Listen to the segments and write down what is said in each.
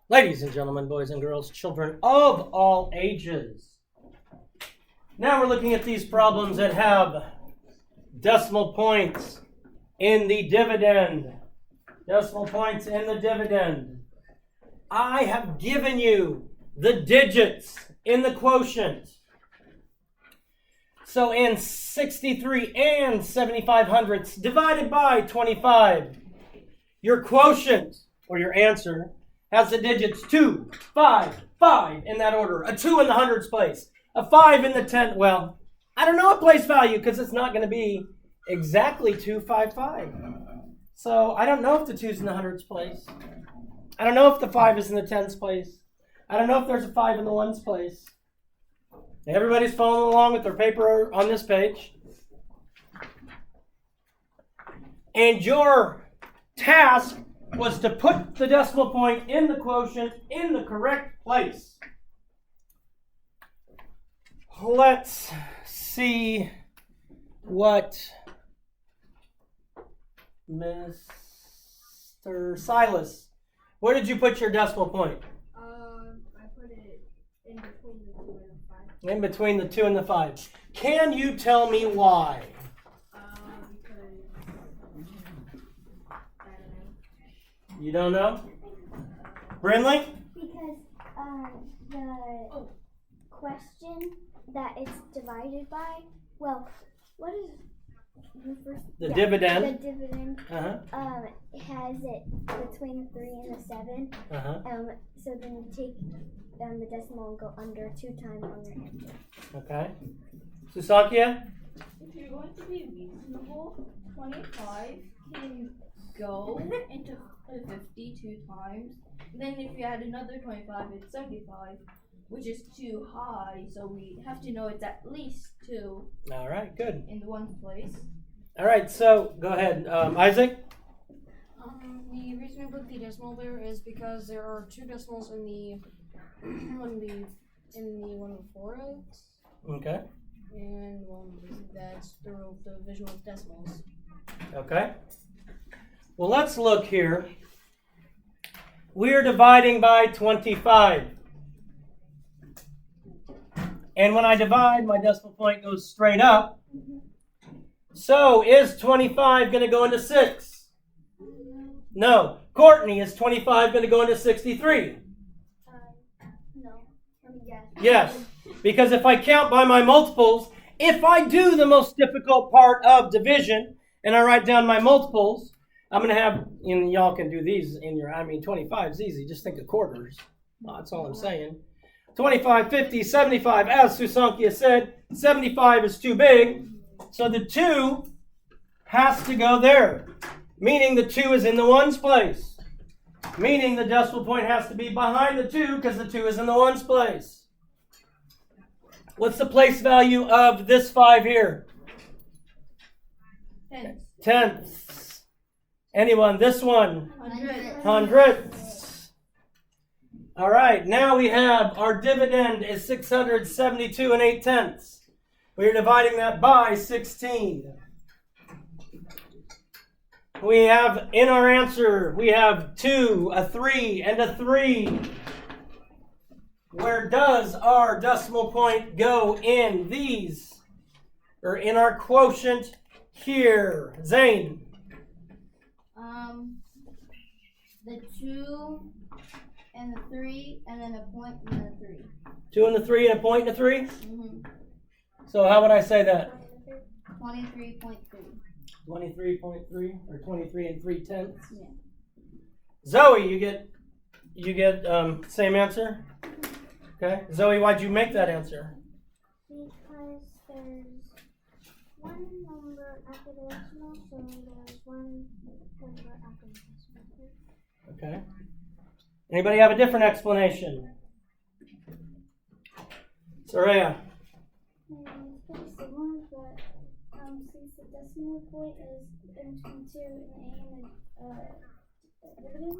Ladies and gentlemen, boys and girls, children of all ages. Now we're looking at these problems that have decimal points in the dividend. Decimal points in the dividend. I have given you the digits in the quotient. So in 63 and 75 hundredths divided by 25, your quotient, or your answer, has the digits 2, 5, 5 in that order. A 2 in the hundreds place. A 5 in the tenth. Well, I don't know a place value because it's not going to be exactly 255. So I don't know if the 2's in the hundreds place. I don't know if the 5 is in the tens place. I don't know if there's a 5 in the ones place. Everybody's following along with their paper on this page. And your task was to put the decimal point in the quotient in the correct place. Let's see what Mr. Silas, where did you put your decimal point? I put it in between the 2 and the 5. In between the 2 and the 5. Can you tell me why? Because I don't know. You don't know? Brindley? Because the question that it's divided by, well, what is the first? The dividend. The dividend. Uh-huh. Has it between the 3 and the 7. Uh-huh. So then you take the decimal and go under 2 times on your answer. Okay. Susakia? If you're going to be reasonable, 25 can go into 52 times. Then if you add another 25, it's 75, which is too high. So we have to know it's at least 2 All right, good. in the ones place. All right, so go ahead. Isaac? The reason we put the decimal there is because there are 2 decimals in the one before it, Okay. and one that's the division with decimals. Okay. Well, let's look here. We're dividing by 25. And when I divide, my decimal point goes straight up. So is 25 going to go into 6? No. Courtney, is 25 going to go into 63? No. Yes. Yes. Because if I count by my multiples, if I do the most difficult part of division, and I write down my multiples, I'm going to have, and y'all can do these in your, 25 is easy. Just think of quarters. That's all I'm saying. 25, 50, 75. As Susankia said, 75 is too big. So the 2 has to go there. Meaning the 2 is in the ones place. Meaning the decimal point has to be behind the 2 because the 2 is in the ones place. What's the place value of this 5 here? Tenths. Anyone? This one? Hundredths. All right, now we have our dividend is 672 and 8 tenths. We're dividing that by 16. We have in our answer, we have 2, a 3, and a 3. Where does our decimal point go in these? Or in our quotient here? Zane? The 2 and the 3, and then a point and then a 3. 2 and a 3 and a point and a 3? Mm-hmm. So how would I say that? 23.3. 23.3 or 23 and 3 tenths? Yeah. Zoe, you get same answer? Okay. Zoe, why'd you make that answer? Because there's one number after the decimal, so there's one number after the decimal. Okay. Anybody have a different explanation? Soraya? That's the one, but since the decimal point is in between 2 and a dividend,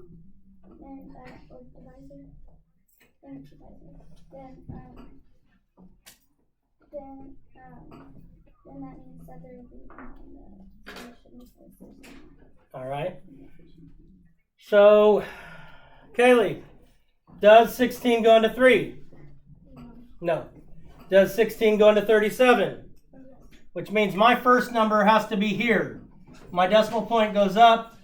then or divisor, then that means that there will be the solution All right. So, Kaylee, Does 16 go into 3? No. Does 16 go into 37? Which means my first number has to be here. My decimal point goes up,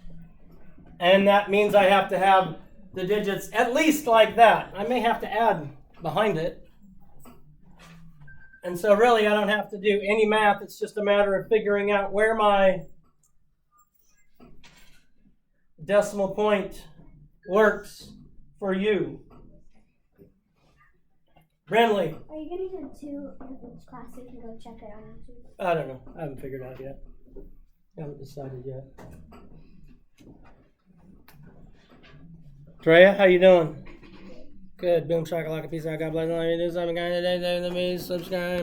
and that means I have to have the digits at least like that. I may have to add behind it. And so really I don't have to do any math. It's just a matter of figuring out where my decimal point works for you. Brinley. Are you gonna do 2 in each class so you can go check it on YouTube? I don't know. I haven't figured out yet. I haven't decided yet. Drea, how you doing? Good. Boom, shakalaka, peace out. God bless. All you do something kind of day. Subscribe.